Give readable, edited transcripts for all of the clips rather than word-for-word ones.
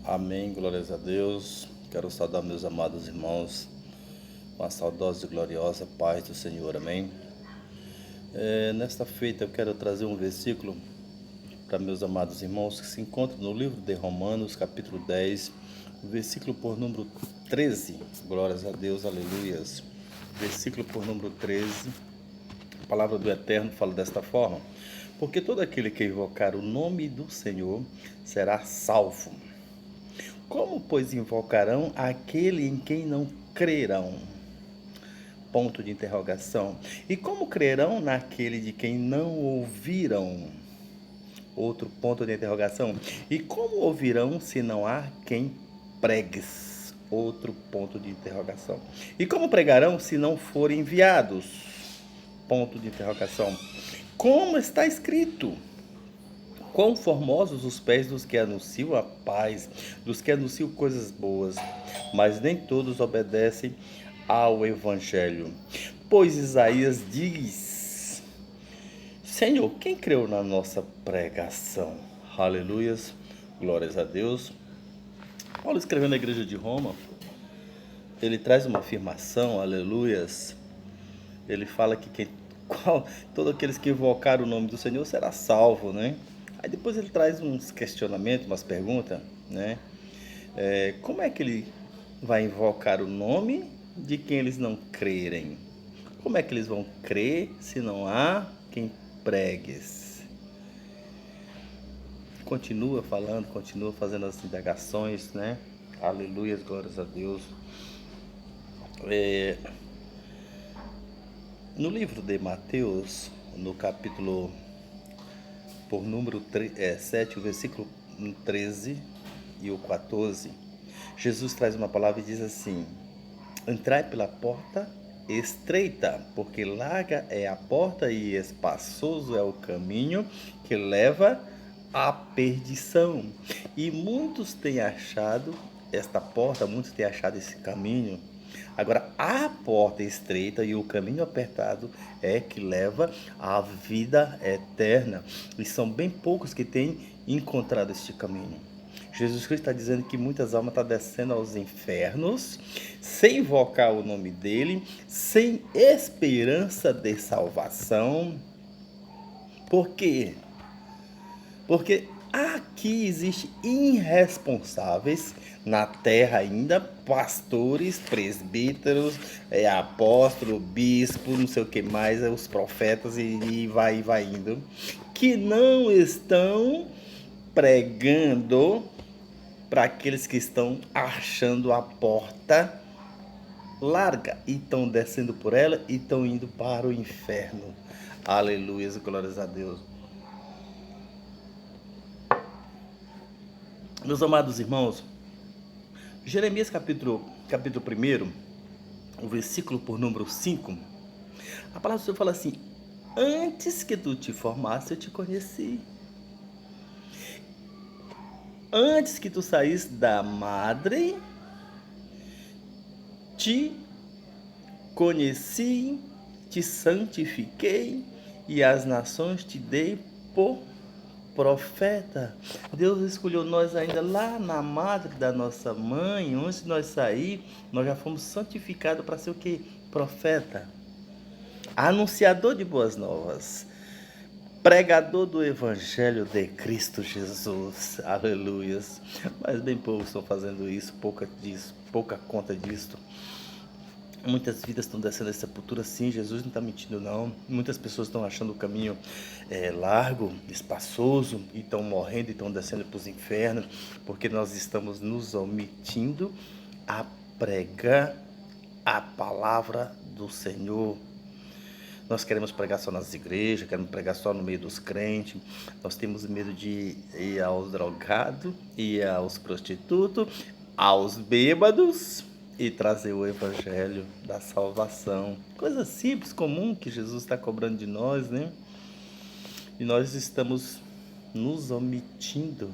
Amém, glórias a Deus. Quero saudar meus amados irmãos com a saudosa e gloriosa paz do Senhor, amém. Nesta feita eu quero trazer um versículo para meus amados irmãos que se encontra no livro de Romanos, capítulo 10, versículo por número 13. Glórias a Deus, aleluias. Versículo por número 13. A palavra do Eterno fala desta forma: porque todo aquele que invocar o nome do Senhor será salvo. Como, pois, invocarão aquele em quem não crerão? Ponto de interrogação. E como crerão naquele de quem não ouviram? Outro ponto de interrogação. E como ouvirão se não há quem pregue? Outro ponto de interrogação. E como pregarão se não forem enviados? Ponto de interrogação. Como está escrito: quão formosos os pés dos que anunciam a paz, dos que anunciam coisas boas, mas nem todos obedecem ao Evangelho. Pois Isaías diz: Senhor, quem creu na nossa pregação? Aleluias, glórias a Deus. Paulo, escrevendo na igreja de Roma, ele traz uma afirmação, aleluias. Ele fala que todos aqueles que invocarem o nome do Senhor será salvo, né? Aí depois ele traz uns questionamentos, umas perguntas, né? Como é que ele vai invocar o nome de quem eles não crerem? Como é que eles vão crer se não há quem pregues? Continua falando, continua fazendo as indagações, né? Aleluias, glórias a Deus. No livro de Mateus, no capítulo por número 7, o versículo 13 e o 14, Jesus traz uma palavra e diz assim: entrai pela porta estreita, porque larga é a porta e espaçoso é o caminho que leva à perdição. E muitos têm achado esta porta, muitos têm achado esse caminho. Agora, a porta estreita e o caminho apertado é que leva à vida eterna. E são bem poucos que têm encontrado este caminho. Jesus Cristo está dizendo que muitas almas estão descendo aos infernos, sem invocar o nome dele, sem esperança de salvação. Por quê? Porque aqui existem irresponsáveis na terra ainda, pastores, presbíteros, apóstolos, bispos, não sei o que mais, os profetas e vai indo, que não estão pregando para aqueles que estão achando a porta larga e estão descendo por ela e estão indo para o inferno. Aleluia, glórias a Deus. Meus amados irmãos, Jeremias capítulo 1, o versículo por número 5, a palavra do Senhor fala assim: antes que tu te formasse, eu te conheci. Antes que tu saísse da madre, te conheci, te santifiquei e as nações te dei por profeta. Deus escolheu nós ainda lá na madre da nossa mãe. Antes de nós sair, nós já fomos santificados para ser o que? Profeta, anunciador de boas novas, pregador do Evangelho de Cristo Jesus. Aleluias. Mas bem poucos estão fazendo isso, pouca conta disso. Muitas vidas estão descendo a sepultura, sim, Jesus não está mentindo não. Muitas pessoas estão achando o caminho largo, espaçoso, e estão morrendo e estão descendo para os infernos, porque nós estamos nos omitindo a pregar a palavra do Senhor. Nós queremos pregar só nas igrejas, queremos pregar só no meio dos crentes. Nós temos medo de ir aos drogados, ir aos prostitutos, aos bêbados e trazer o evangelho da salvação. Coisa simples, comum que Jesus está cobrando de nós, né? E nós estamos nos omitindo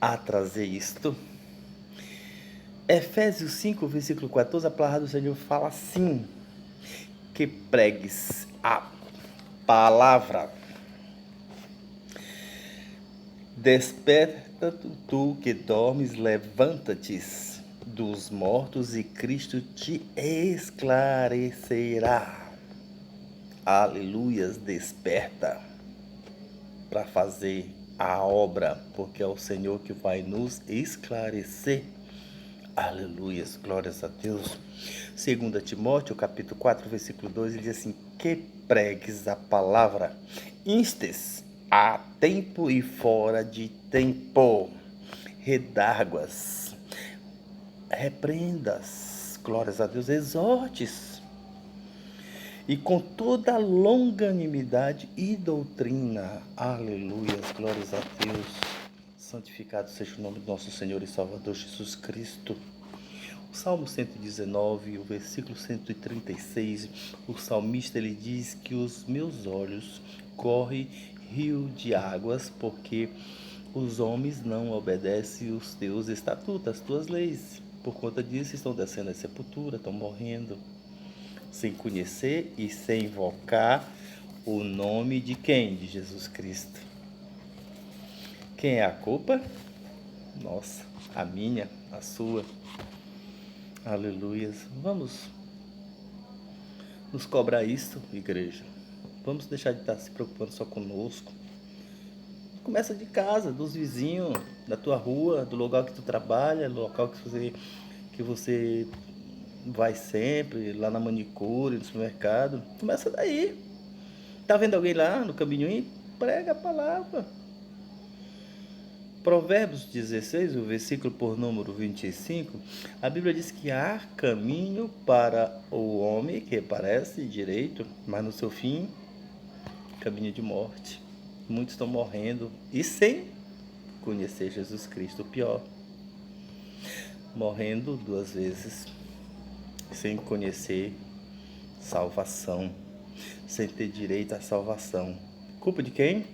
a trazer isto. Efésios 5, versículo 14, a palavra do Senhor fala assim: que pregues a palavra, Portanto, tu que dormes, levanta-te dos mortos e Cristo te esclarecerá. Aleluias, desperta para fazer a obra, porque é o Senhor que vai nos esclarecer. Aleluias, glórias a Deus. 2 Timóteo, capítulo 4, versículo 2, ele diz assim: que pregues a palavra, instes a tempo e fora de tempo, redarguas, repreendas, glórias a Deus, exortes, e com toda longanimidade e doutrina. Aleluias, glórias a Deus. Santificado seja o nome do nosso Senhor e Salvador Jesus Cristo. O Salmo 119, o versículo 136, o salmista ele diz que os meus olhos correm rio de águas, porque os homens não obedecem os teus estatutos, as tuas leis. Por conta disso estão descendo à sepultura, estão morrendo, sem conhecer e sem invocar o nome de quem? De Jesus Cristo. Quem é a culpa? Nossa, a minha, a sua. Aleluias. Vamos nos cobrar isto, igreja. Vamos deixar de estar se preocupando só conosco. Começa de casa, dos vizinhos, da tua rua, do lugar que tu trabalha, do local que você vai sempre, lá na manicure, no supermercado. Começa daí. Tá vendo alguém lá no caminho? Prega a palavra. Provérbios 16, o versículo por número 25, a Bíblia diz que há caminho para o homem que parece direito, mas no seu fim, caminho de morte. Muitos estão morrendo e sem conhecer Jesus Cristo, o pior. Morrendo duas vezes, sem conhecer salvação, sem ter direito à salvação. Culpa de quem?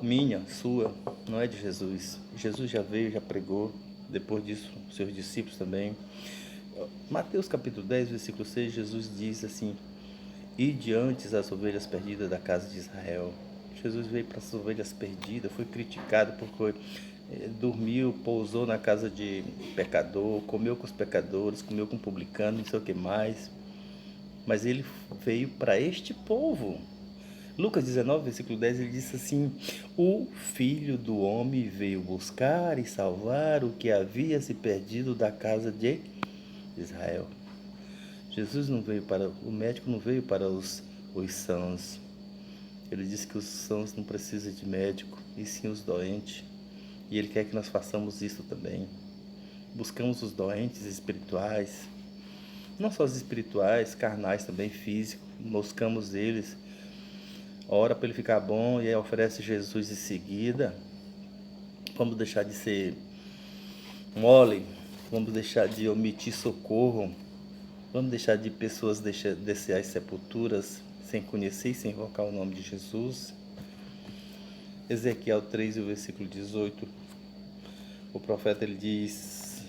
Minha, sua, não é de Jesus. Jesus já veio, já pregou. Depois disso, seus discípulos também. Mateus capítulo 10, versículo 6, Jesus diz assim: ide antes as ovelhas perdidas da casa de Israel. Jesus veio para as ovelhas perdidas, foi criticado porque dormiu, pousou na casa de pecador, comeu com os pecadores, comeu com publicano, não sei o que mais. Mas ele veio para este povo. Lucas 19, versículo 10, ele diz assim: o Filho do Homem veio buscar e salvar o que havia se perdido da casa de Israel. Jesus não veio para, o médico não veio para os sãos. Ele disse que os sãos não precisam de médico, e sim os doentes. E ele quer que nós façamos isso também. Buscamos os doentes espirituais, não só os espirituais, carnais também, físicos. Buscamos eles. Ora para ele ficar bom e aí oferece Jesus em seguida. Vamos deixar de ser mole, vamos deixar de omitir socorro, vamos deixar de pessoas descer às sepulturas sem conhecer e sem invocar o nome de Jesus. Ezequiel 3, o versículo 18, o profeta ele diz: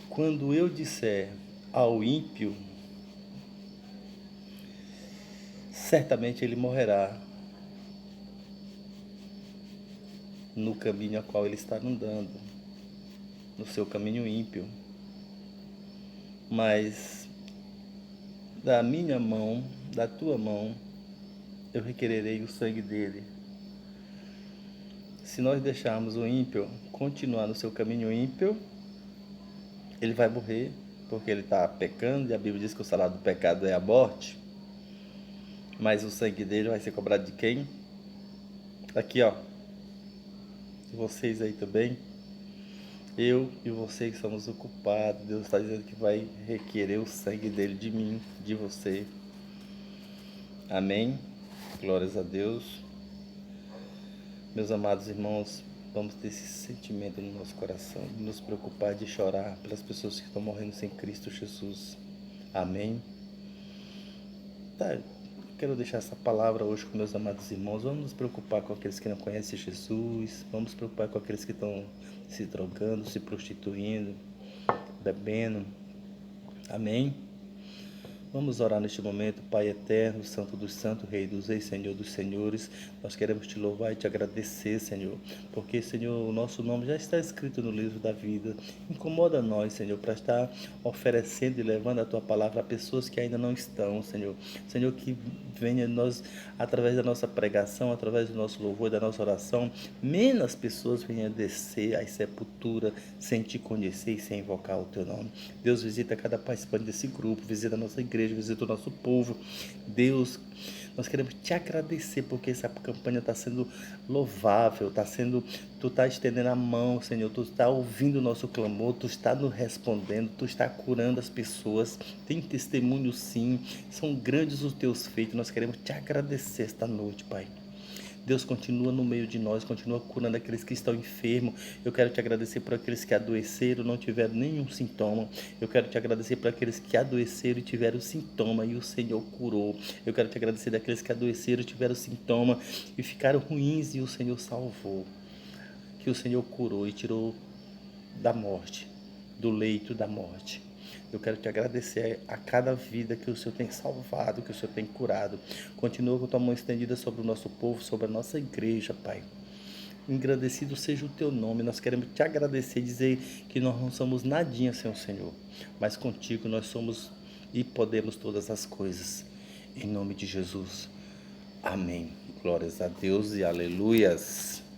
quando eu disser ao ímpio, certamente ele morrerá no caminho a qual ele está andando, no seu caminho ímpio. Mas da minha mão, da tua mão, eu requererei o sangue dele. Se nós deixarmos o ímpio continuar no seu caminho ímpio, ele vai morrer, porque ele está pecando, e a Bíblia diz que o salário do pecado é a morte. Mas o sangue dele vai ser cobrado de quem? Aqui, ó. Vocês aí também. Eu e vocês somos o culpado. Deus está dizendo que vai requerer o sangue dele de mim, de você. Amém? Glórias a Deus. Meus amados irmãos, vamos ter esse sentimento no nosso coração, de nos preocupar, de chorar pelas pessoas que estão morrendo sem Cristo Jesus. Amém? Tá, quero deixar essa palavra hoje com meus amados irmãos. Vamos nos preocupar com aqueles que não conhecem Jesus. Vamos nos preocupar com aqueles que estão se drogando, se prostituindo, bebendo. Amém? Vamos orar neste momento, Pai eterno, Santo dos Santos, Rei dos Reis, Senhor dos Senhores. Nós queremos te louvar e te agradecer, Senhor, porque, Senhor, o nosso nome já está escrito no livro da vida. Incomoda nós, Senhor, para estar oferecendo e levando a tua palavra a pessoas que ainda não estão, Senhor. Senhor, que venha nós, através da nossa pregação, através do nosso louvor e da nossa oração, menos pessoas venham descer à sepultura sem te conhecer e sem invocar o teu nome. Deus, visita cada participante desse grupo, visita a nossa igreja, visita o nosso povo. Deus, nós queremos te agradecer porque essa campanha está sendo louvável, tu está estendendo a mão, Senhor, tu está ouvindo o nosso clamor, tu está nos respondendo, tu está curando as pessoas, tem testemunho sim, são grandes os teus feitos, nós queremos te agradecer esta noite, Pai. Deus, continua no meio de nós, continua curando aqueles que estão enfermos. Eu quero te agradecer por aqueles que adoeceram, não tiveram nenhum sintoma. Eu quero te agradecer por aqueles que adoeceram e tiveram sintoma e o Senhor curou. Eu quero te agradecer daqueles que adoeceram, tiveram sintoma e ficaram ruins e o Senhor salvou. Que o Senhor curou e tirou da morte, do leito da morte. Eu quero te agradecer a cada vida que o Senhor tem salvado, que o Senhor tem curado. Continua com a tua mão estendida sobre o nosso povo, sobre a nossa igreja, Pai. Engrandecido seja o teu nome. Nós queremos te agradecer e dizer que nós não somos nadinha sem o Senhor, mas contigo nós somos e podemos todas as coisas. Em nome de Jesus. Amém. Glórias a Deus e aleluias.